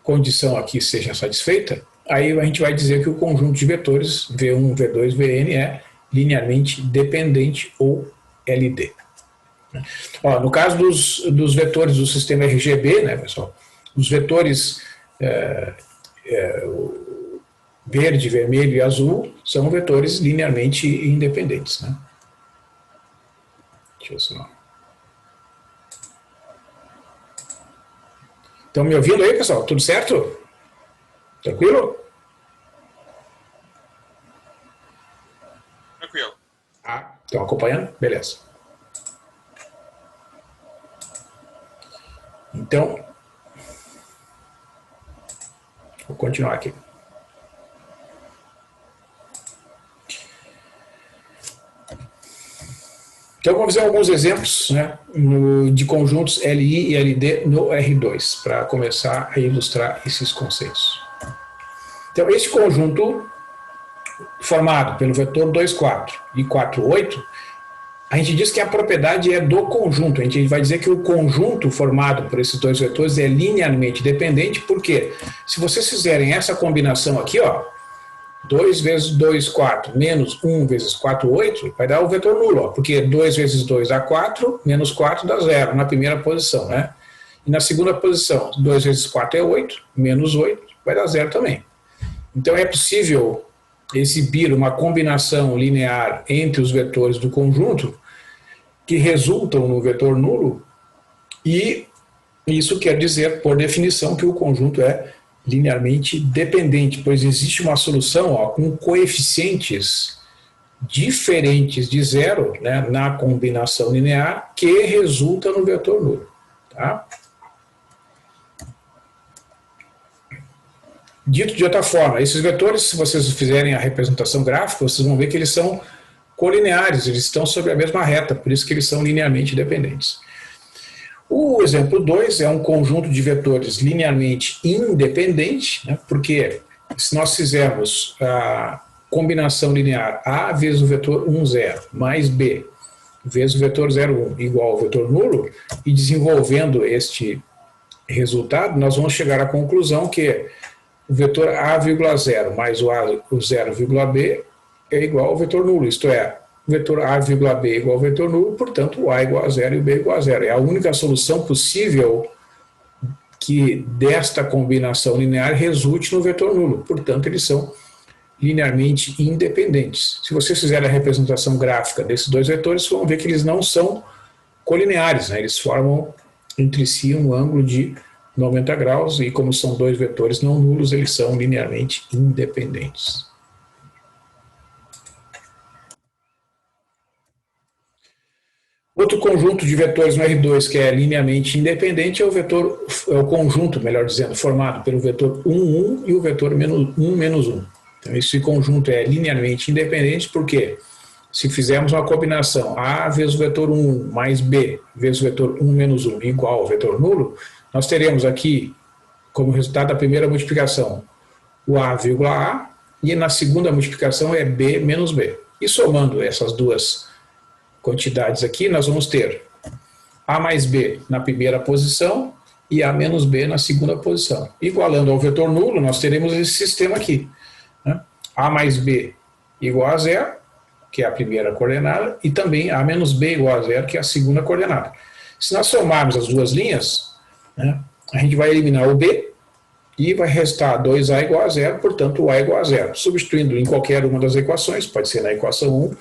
condição aqui seja satisfeita, aí a gente vai dizer que o conjunto de vetores V1, V2, Vn é linearmente dependente, ou LD. Ó, no caso dos vetores do sistema RGB, né, pessoal, os vetores verde, vermelho e azul são vetores linearmente independentes. Né? Deixa eu só. Estão me ouvindo aí, pessoal? Tudo certo? Tranquilo? Tranquilo. Ah, estão acompanhando? Beleza. Então, vou continuar aqui. Então, vamos ver alguns exemplos, né, de conjuntos LI e LD no R2, para começar a ilustrar esses conceitos. Então, esse conjunto formado pelo vetor 2, 4 e 4, 8, a gente diz que a propriedade é do conjunto. A gente vai dizer que o conjunto formado por esses dois vetores é linearmente dependente, porque se vocês fizerem essa combinação aqui, ó, 2 vezes 2, 4, menos 1 vezes 4, 8, vai dar o vetor nulo, ó, porque 2 vezes 2 dá 4, menos 4 dá 0, na primeira posição, né? E na segunda posição, 2 vezes 4 é 8, menos 8 vai dar 0 também. Então é possível exibir uma combinação linear entre os vetores do conjunto que resultam no vetor nulo, e isso quer dizer, por definição, que o conjunto é linearmente dependente, pois existe uma solução, ó, com coeficientes diferentes de zero, né, na combinação linear que resulta no vetor nulo. Tá? Dito de outra forma, esses vetores, se vocês fizerem a representação gráfica, vocês vão ver que eles são colineares, eles estão sobre a mesma reta, por isso que eles são linearmente dependentes. O exemplo 2 é um conjunto de vetores linearmente independente, né, porque se nós fizermos a combinação linear A vezes o vetor 1, 0, mais B vezes o vetor 0, 1 igual ao vetor nulo, e desenvolvendo este resultado, nós vamos chegar à conclusão que o vetor A,0 mais o 0,B é igual ao vetor nulo, isto é, o vetor A,B é igual ao vetor nulo, portanto, o A igual a 0 e o B igual a 0. É a única solução possível que desta combinação linear resulte no vetor nulo, portanto, eles são linearmente independentes. Se vocês fizerem a representação gráfica desses dois vetores, vocês vão ver que eles não são colineares, né? Eles formam entre si um ângulo de 90 graus e, como são dois vetores não nulos, eles são linearmente independentes. Outro conjunto de vetores no R2 que é linearmente independente é o conjunto, melhor dizendo, formado pelo vetor 1, 1 e o vetor 1, menos 1. Então esse conjunto é linearmente independente porque se fizermos uma combinação A vezes o vetor 1 mais B vezes o vetor 1 menos 1 igual ao vetor nulo, nós teremos aqui, como resultado da primeira multiplicação, o A, A, e na segunda multiplicação é B menos B. E somando essas duas quantidades aqui, nós vamos ter A mais B na primeira posição e A menos B na segunda posição. Igualando ao vetor nulo, nós teremos esse sistema aqui, né? A mais B igual a zero, que é a primeira coordenada, e também A menos B igual a zero, que é a segunda coordenada. Se nós somarmos as duas linhas, né, a gente vai eliminar o B e vai restar 2A igual a zero, portanto o A igual a zero. Substituindo em qualquer uma das equações, pode ser na equação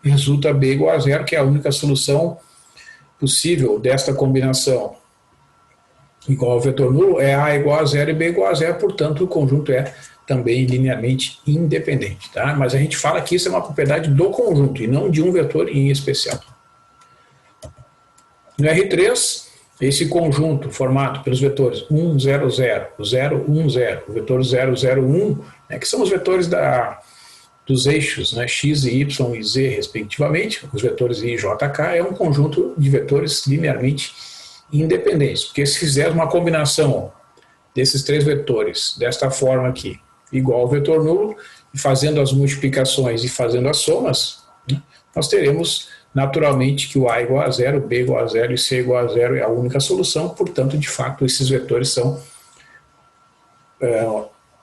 1, resulta B igual a zero, que é a única solução possível desta combinação igual ao vetor nulo, é A igual a zero e B igual a zero, portanto o conjunto é também linearmente independente, tá? Mas a gente fala que isso é uma propriedade do conjunto e não de um vetor em especial. No R3, esse conjunto formado pelos vetores 1, 0, 0, 0, 1, 0, o vetor 0, 0, 1, né, que são os vetores dos eixos, né, x, y e z, respectivamente, os vetores I e j, k, é um conjunto de vetores linearmente independentes, porque se fizermos uma combinação desses três vetores desta forma aqui, igual ao vetor nulo, e fazendo as multiplicações e fazendo as somas, né, nós teremos naturalmente que o A igual a zero, B igual a zero e C igual a zero é a única solução, portanto, de fato, esses vetores são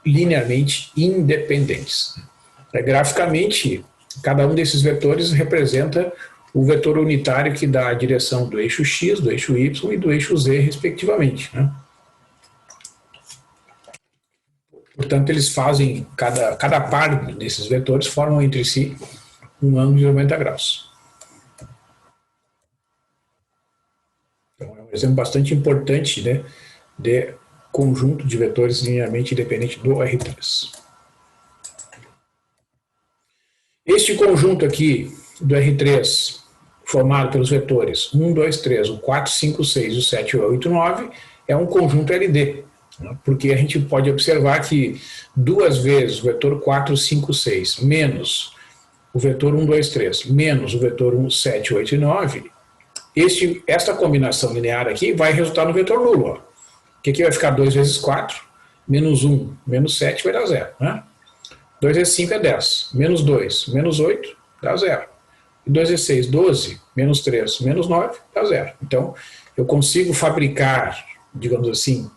linearmente independentes. Graficamente, cada um desses vetores representa o vetor unitário que dá a direção do eixo X, do eixo Y e do eixo Z, respectivamente, né? Portanto, eles fazem, cada par desses vetores formam entre si um ângulo de 90 graus. Então, é um exemplo bastante importante, né, de conjunto de vetores linearmente independente do R3. Este conjunto aqui do R3, formado pelos vetores 1, 2, 3, o 4, 5, 6, o 7, o 8, 9, é um conjunto LD. Porque a gente pode observar que duas vezes o vetor 4, 5, 6 menos o vetor 1, 2, 3 menos o vetor 1, 7, 8 e 9, esta combinação linear aqui vai resultar no vetor nulo. Ó. Que aqui vai ficar 2 vezes 4, menos 1, menos 7 vai dar 0. Né? 2 vezes 5 é 10, menos 2, menos 8 dá 0. E 2 vezes 6, 12, menos 3, menos 9 dá 0. Então, eu consigo fabricar, digamos assim,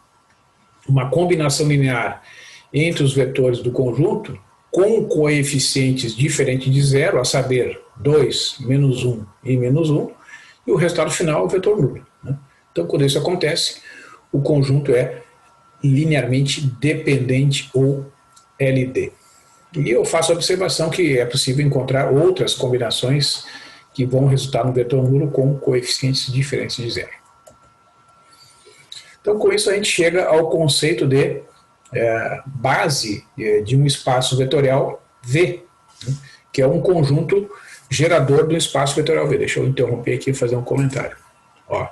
uma combinação linear entre os vetores do conjunto com coeficientes diferentes de zero, a saber, 2, menos 1 e menos 1, e o resultado final é o vetor nulo. Né? Então, quando isso acontece, o conjunto é linearmente dependente ou LD. E eu faço a observação que é possível encontrar outras combinações que vão resultar no vetor nulo com coeficientes diferentes de zero. Então, com isso, a gente chega ao conceito de base de um espaço vetorial V, né, que é um conjunto gerador do espaço vetorial V. Deixa eu interromper aqui e fazer um comentário. Ó.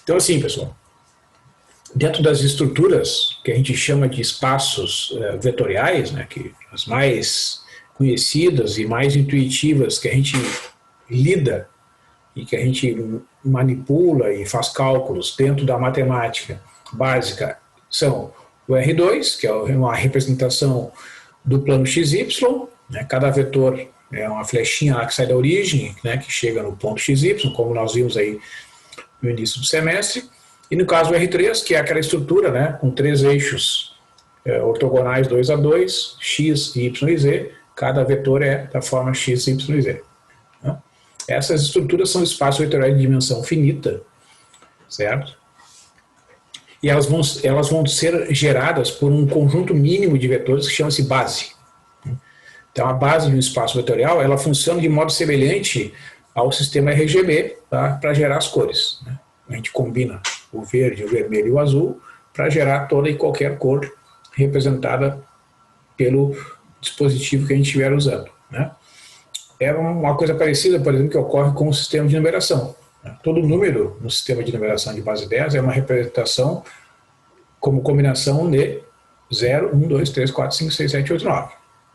Então, assim, pessoal, dentro das estruturas que a gente chama de espaços vetoriais, né, que as mais conhecidas e mais intuitivas que a gente lida e que a gente manipula e faz cálculos dentro da matemática básica são o R2, que é uma representação do plano XY, né? Cada vetor é uma flechinha lá que sai da origem, né? Que chega no ponto XY, como nós vimos aí no início do semestre, e no caso do R3, que é aquela estrutura, né? Com três eixos ortogonais 2 a 2, X, Y e Z, cada vetor é da forma X, Y e Z. Essas estruturas são espaços vetoriais de dimensão finita, certo? E elas vão ser geradas por um conjunto mínimo de vetores que chama-se base. Então, a base de um espaço vetorial, ela funciona de modo semelhante ao sistema RGB, tá? Para gerar as cores. Né? A gente combina o verde, o vermelho e o azul para gerar toda e qualquer cor representada pelo dispositivo que a gente estiver usando. Né? É uma coisa parecida, por exemplo, que ocorre com o sistema de numeração. Todo número no sistema de numeração de base 10 é uma representação como combinação de 0, 1, 2, 3, 4, 5, 6, 7, 8, 9.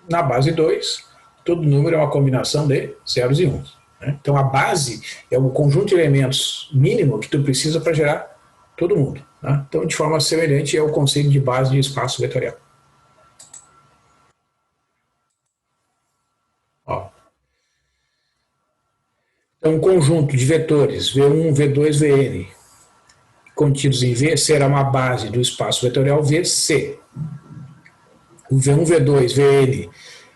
Na base 2, Todo número é uma combinação de zeros e uns. Né? Então a base é o conjunto de elementos mínimo que tu precisa para gerar todo mundo. Né? Então, de forma semelhante, é o conceito de base de espaço vetorial. Ó. Então, um conjunto de vetores V1, V2, Vn, contidos em V, será uma base do espaço vetorial VC. O V1, V2, Vn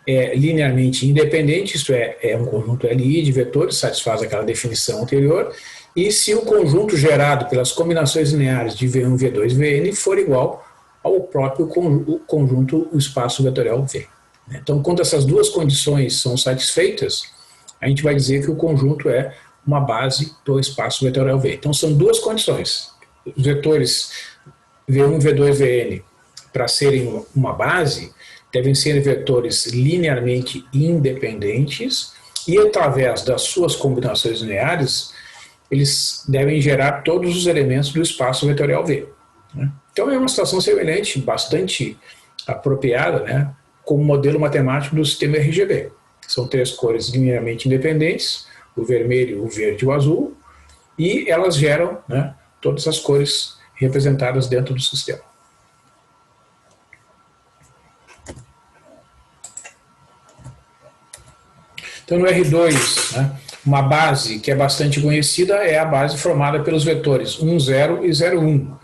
é linearmente independente, isto é um conjunto LI de vetores, satisfaz aquela definição anterior, e se o conjunto gerado pelas combinações lineares de V1, V2 e Vn for igual ao próprio conjunto, o espaço vetorial V. Então, quando essas duas condições são satisfeitas, a gente vai dizer que o conjunto é uma base do espaço vetorial V. Então, são duas condições. Os vetores V1, V2 e Vn, para serem uma base, devem ser vetores linearmente independentes e, através das suas combinações lineares, eles devem gerar todos os elementos do espaço vetorial V. Então, é uma situação semelhante, bastante apropriada, né, como modelo matemático do sistema RGB. São três cores linearmente independentes, o vermelho, o verde e o azul, e elas geram, né, todas as cores representadas dentro do sistema. Então, no R2, né, uma base que é bastante conhecida é a base formada pelos vetores 1, 0 e 0, 1.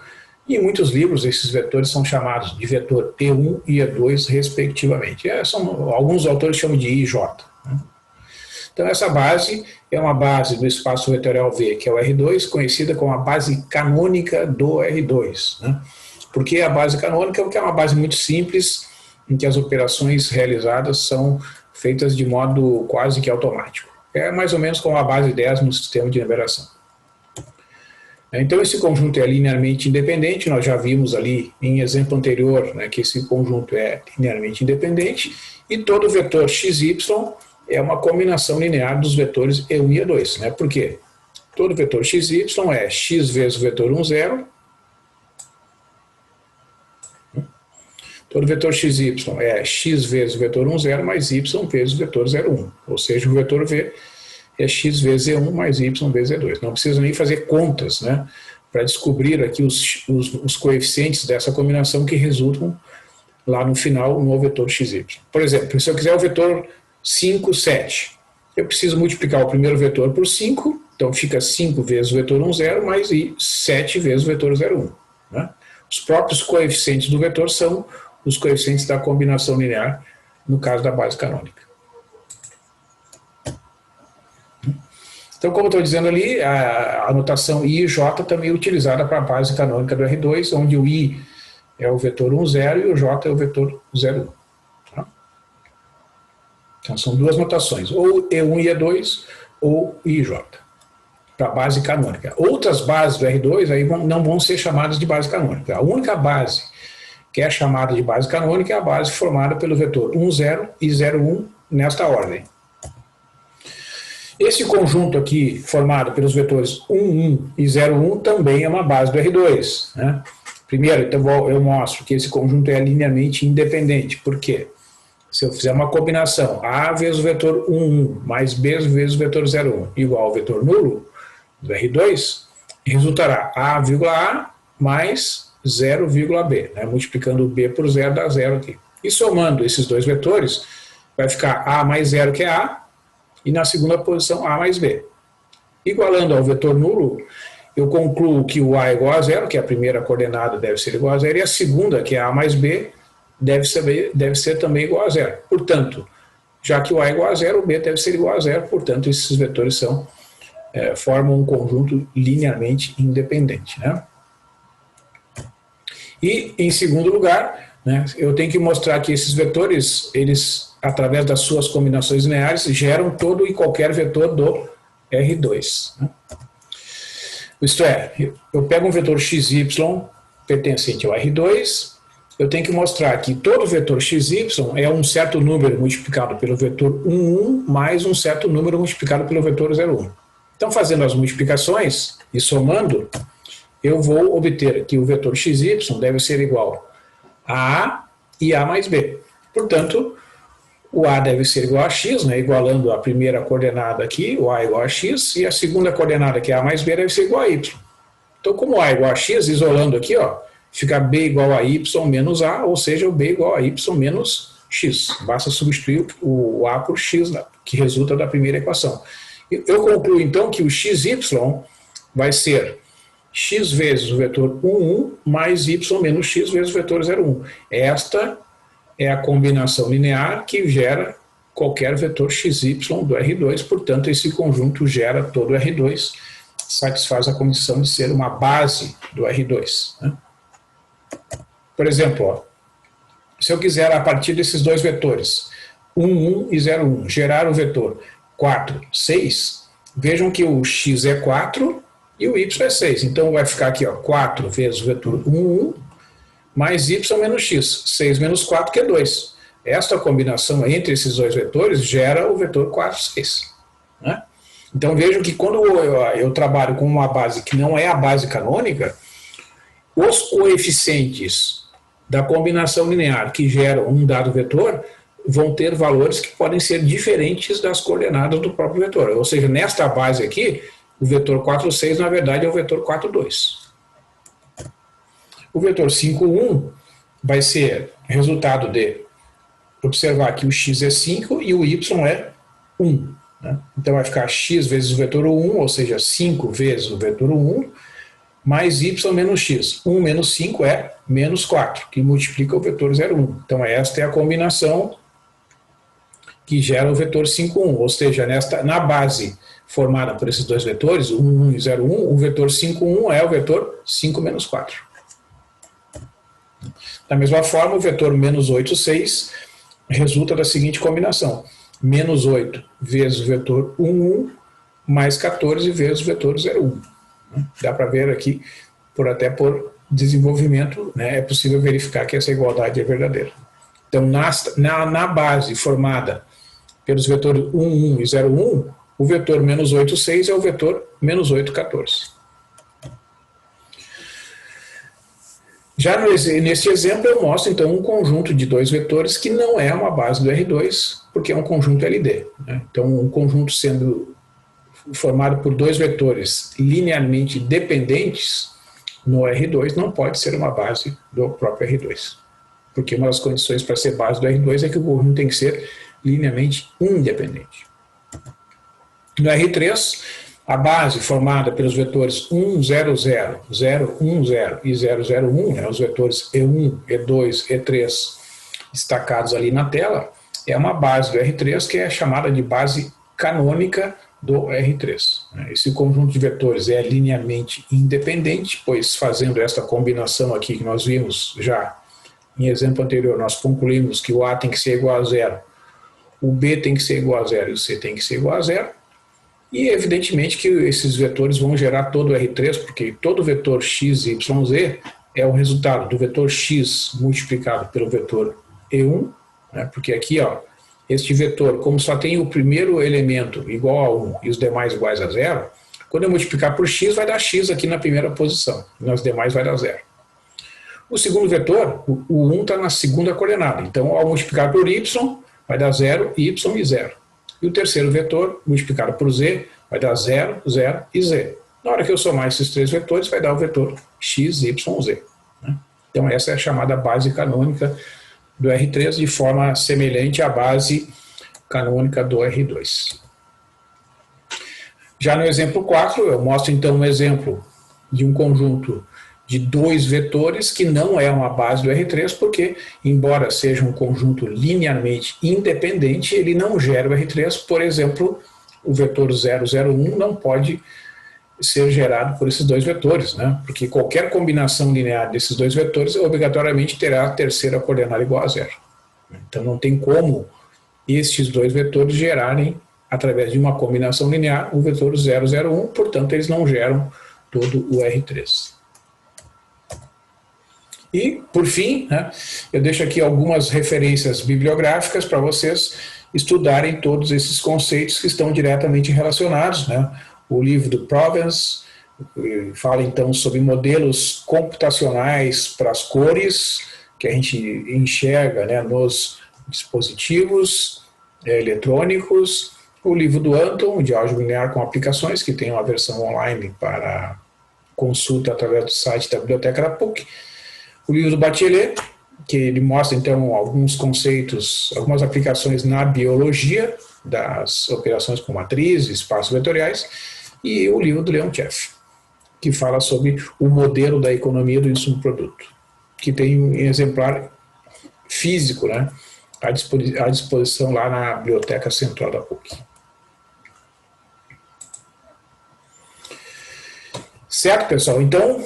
E em muitos livros, esses vetores são chamados de vetor E1 e E2, respectivamente. Alguns autores chamam de IJ. Né? Então, essa base é uma base do espaço vetorial V, que é o R2, conhecida como a base canônica do R2. Né? Por que a base canônica? Porque é uma base muito simples, em que as operações realizadas são feitas de modo quase que automático. É mais ou menos como a base 10 no sistema de numeração. Então, esse conjunto é linearmente independente, nós já vimos ali em exemplo anterior, né, que esse conjunto é linearmente independente, e todo vetor xy é uma combinação linear dos vetores E1 e E2. Né? Por quê? Todo vetor xy é x vezes o vetor 1, 0, todo vetor xy é x vezes o vetor 1, 0 mais y vezes o vetor 0, 1. Ou seja, o vetor V é x vezes E1 mais y vezes E2. Não precisa nem fazer contas, né, para descobrir aqui os coeficientes dessa combinação que resultam lá no final no vetor xy. Por exemplo, se eu quiser o vetor 5, 7, eu preciso multiplicar o primeiro vetor por 5, então fica 5 vezes o vetor 1, 0 mais 7 vezes o vetor 0, 1. Né? Os próprios coeficientes do vetor são os coeficientes da combinação linear, no caso da base canônica. Então, como eu estou dizendo ali, a notação I e J também é utilizada para a base canônica do R2, onde o I é o vetor 1, 0 e o J é o vetor 0, 1. Tá? Então, são duas notações, ou E1 e E2, ou I e J, para a base canônica. Outras bases do R2 aí não vão ser chamadas de base canônica. A única base que é chamada de base canônica é a base formada pelo vetor 1, 0 e 0, 1 nesta ordem. Esse conjunto aqui, formado pelos vetores 1, 1 e 0, 1, também é uma base do R2. Né? Primeiro, então, eu mostro que esse conjunto é linearmente independente. Por quê? Se eu fizer uma combinação A vezes o vetor 1, 1 mais B vezes o vetor 0, 1 igual ao vetor nulo do R2, resultará A,A mais 0,B. Né? Multiplicando o B por 0 dá 0 aqui. E somando esses dois vetores, vai ficar A mais 0, que é A, e na segunda posição A mais B. Igualando ao vetor nulo, eu concluo que o A é igual a 0, que a primeira coordenada deve ser igual a 0, e a segunda, que é A mais B, deve ser também igual a 0. Portanto, já que o A é igual a 0, o B deve ser igual a 0, portanto, esses vetores formam um conjunto linearmente independente. Né? E, em segundo lugar, né, eu tenho que mostrar que esses vetores, eles, através das suas combinações lineares, geram todo e qualquer vetor do R2. Né? Isto é, eu pego um vetor XY pertencente ao R2, eu tenho que mostrar que todo vetor XY é um certo número multiplicado pelo vetor 1, 1 mais um certo número multiplicado pelo vetor 0, 1. Então, fazendo as multiplicações e somando, eu vou obter que o vetor XY deve ser igual a A e A mais B. Portanto, O A deve ser igual a x, né, igualando a primeira coordenada aqui, o A igual a x, e a segunda coordenada, que é A mais B, deve ser igual a y. Então, como A igual a x, isolando aqui, ó, fica B igual a y menos A, ou seja, o B igual a y menos x. Basta substituir o A por x, né, que resulta da primeira equação. Eu concluo, então, que o xy vai ser x vezes o vetor 1, 1, mais y menos x vezes o vetor 0, 1. Esta é a combinação linear que gera qualquer vetor xy do R2, portanto, esse conjunto gera todo o R2, satisfaz a condição de ser uma base do R2. Né? Por exemplo, ó, se eu quiser, a partir desses dois vetores, 1, 1 e 0, 1, gerar o vetor 4, 6, vejam que o x é 4 e o y é 6. Então vai ficar aqui, ó, 4 vezes o vetor 1, 1, mais y menos x, 6 menos 4, que é 2. Esta combinação entre esses dois vetores gera o vetor 4, 6. Né? Então vejam que quando eu trabalho com uma base que não é a base canônica, os coeficientes da combinação linear que geram um dado vetor vão ter valores que podem ser diferentes das coordenadas do próprio vetor. Ou seja, nesta base aqui, o vetor 4, 6, na verdade, é o vetor 4, 2. O vetor 5, 1 vai ser resultado de observar que o x é 5 e o y é 1. Né? Então vai ficar x vezes o vetor 1, ou seja, 5 vezes o vetor 1, mais y menos x. 1 menos 5 é menos 4, que multiplica o vetor 0, 1. Então esta é a combinação que gera o vetor 5, 1. Ou seja, na base formada por esses dois vetores, 1, 1 e 0, 1, o vetor 5, 1 é o vetor 5 menos 4. Da mesma forma, o vetor menos 8, 6 resulta da seguinte combinação. Menos 8 vezes o vetor 1, 1, mais 14 vezes o vetor 0, 1. Dá para ver aqui, até por desenvolvimento, né, é possível verificar que essa igualdade é verdadeira. Então, na base formada pelos vetores 1, 1 e 0, 1, o vetor menos 8, 6 é o vetor menos 8, 14. Já nesse exemplo eu mostro então um conjunto de dois vetores que não é uma base do R2, porque é um conjunto LD. Né? Então um conjunto sendo formado por dois vetores linearmente dependentes no R2 não pode ser uma base do próprio R2. Porque uma das condições para ser base do R2 é que o conjunto tem que ser linearmente independente. No R3, a base formada pelos vetores 1, 0, 0, 0, 1, 0 e 0, 0, 1, né, os vetores E1, E2, E3 destacados ali na tela, é uma base do R3 que é chamada de base canônica do R3. Esse conjunto de vetores é linearmente independente, pois fazendo esta combinação aqui que nós vimos já em exemplo anterior, nós concluímos que o A tem que ser igual a 0, o B tem que ser igual a 0 e o C tem que ser igual a 0. E evidentemente que esses vetores vão gerar todo o R3, porque todo vetor x, y, z é o resultado do vetor x multiplicado pelo vetor E1, né? Porque aqui, ó, este vetor, como só tem o primeiro elemento igual a 1 e os demais iguais a 0, quando eu multiplicar por x, vai dar x aqui na primeira posição, e nas demais vai dar 0. O segundo vetor, o 1 está na segunda coordenada, então ao multiplicar por y, vai dar 0, y e 0. E o terceiro vetor, multiplicado por z, vai dar 0, 0 e z. Na hora que eu somar esses três vetores, vai dar o vetor x, y, z. Né? Então essa é a chamada base canônica do R3, de forma semelhante à base canônica do R2. Já no exemplo 4, eu mostro então um exemplo de um conjunto de dois vetores que não é uma base do R3, porque, embora seja um conjunto linearmente independente, ele não gera o R3. Por exemplo, o vetor 0, 0, 1 não pode ser gerado por esses dois vetores, né? Porque qualquer combinação linear desses dois vetores obrigatoriamente terá a terceira coordenada igual a 0. Então não tem como estes dois vetores gerarem, através de uma combinação linear, o vetor 0, 0, 1, portanto eles não geram todo o R3. E, por fim, né, eu deixo aqui algumas referências bibliográficas para vocês estudarem todos esses conceitos que estão diretamente relacionados. Né? O livro do Provence fala então sobre modelos computacionais para as cores, que a gente enxerga, né, nos dispositivos eletrônicos, o livro do Anton, de álgebra linear com aplicações, que tem uma versão online para consulta através do site da Biblioteca da PUC, o livro do Bachelier, que ele mostra então alguns conceitos, algumas aplicações na biologia das operações com matrizes, espaços vetoriais, e o livro do Leontief, que fala sobre o modelo da economia do insumo produto, que tem um exemplar físico, né, à disposição lá na Biblioteca Central da PUC. Certo, pessoal? Então,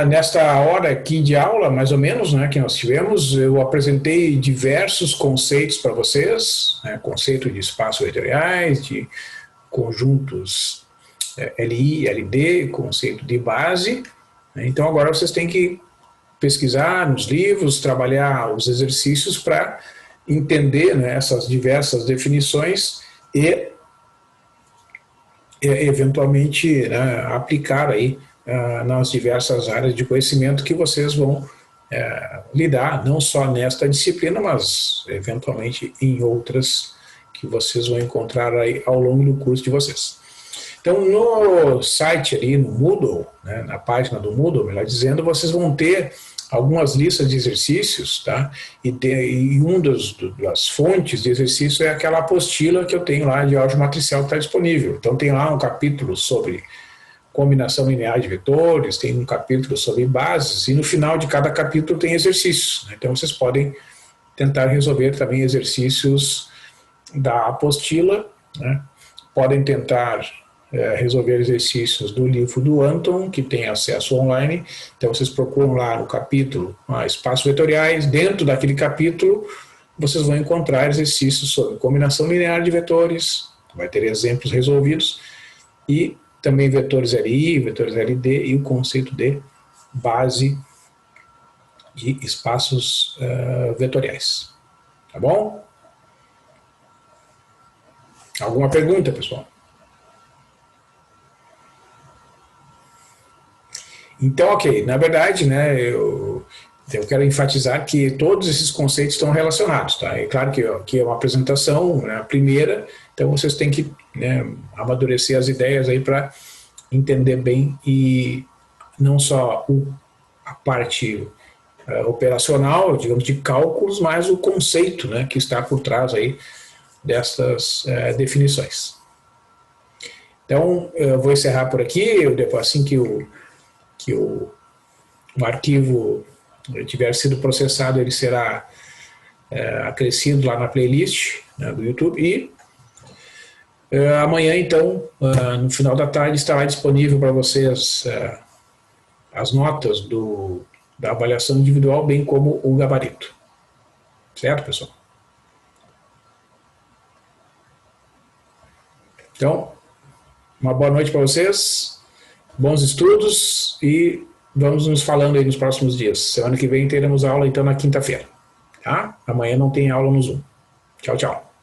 nesta hora aqui de aula, mais ou menos, né, que nós tivemos, eu apresentei diversos conceitos para vocês, né, conceito de espaços vetoriais, de conjuntos LI, LD, conceito de base. Né, então agora vocês têm que pesquisar nos livros, trabalhar os exercícios para entender, né, essas diversas definições e eventualmente, né, aplicar aí nas diversas áreas de conhecimento que vocês vão lidar, não só nesta disciplina, mas eventualmente em outras que vocês vão encontrar aí ao longo do curso de vocês. Então, no site ali, no Moodle, né, na página do Moodle, melhor dizendo, vocês vão ter algumas listas de exercícios, tá? E uma das fontes de exercício é aquela apostila que eu tenho lá de álgebra matricial que está disponível. Então, tem lá um capítulo sobre combinação linear de vetores, tem um capítulo sobre bases, e no final de cada capítulo tem exercícios. Né? Então, vocês podem tentar resolver também exercícios da apostila, né? Podem tentar resolver exercícios do livro do Anton, que tem acesso online. Então, vocês procuram lá no capítulo espaços vetoriais. Dentro daquele capítulo, vocês vão encontrar exercícios sobre combinação linear de vetores, vai ter exemplos resolvidos, e também vetores LI, vetores LD e o conceito de base de espaços vetoriais. Tá bom? Alguma pergunta, pessoal? Então, ok, na verdade, né, eu quero enfatizar que todos esses conceitos estão relacionados, tá? É claro que aqui é uma apresentação, né, a primeira, então vocês têm que, né, amadurecer as ideias aí para entender bem, e não só a parte operacional, digamos, de cálculos, mas o conceito, né, que está por trás aí dessas definições. Então, eu vou encerrar por aqui, depois assim que o arquivo tiver sido processado, ele será acrescido lá na playlist, né, do YouTube, e amanhã, então, no final da tarde, estará disponível para vocês as notas da avaliação individual, bem como o gabarito. Certo, pessoal? Então, uma boa noite para vocês, bons estudos, e vamos nos falando aí nos próximos dias. Semana que vem teremos aula, então, na quinta-feira. Tá? Amanhã não tem aula no Zoom. Tchau, tchau.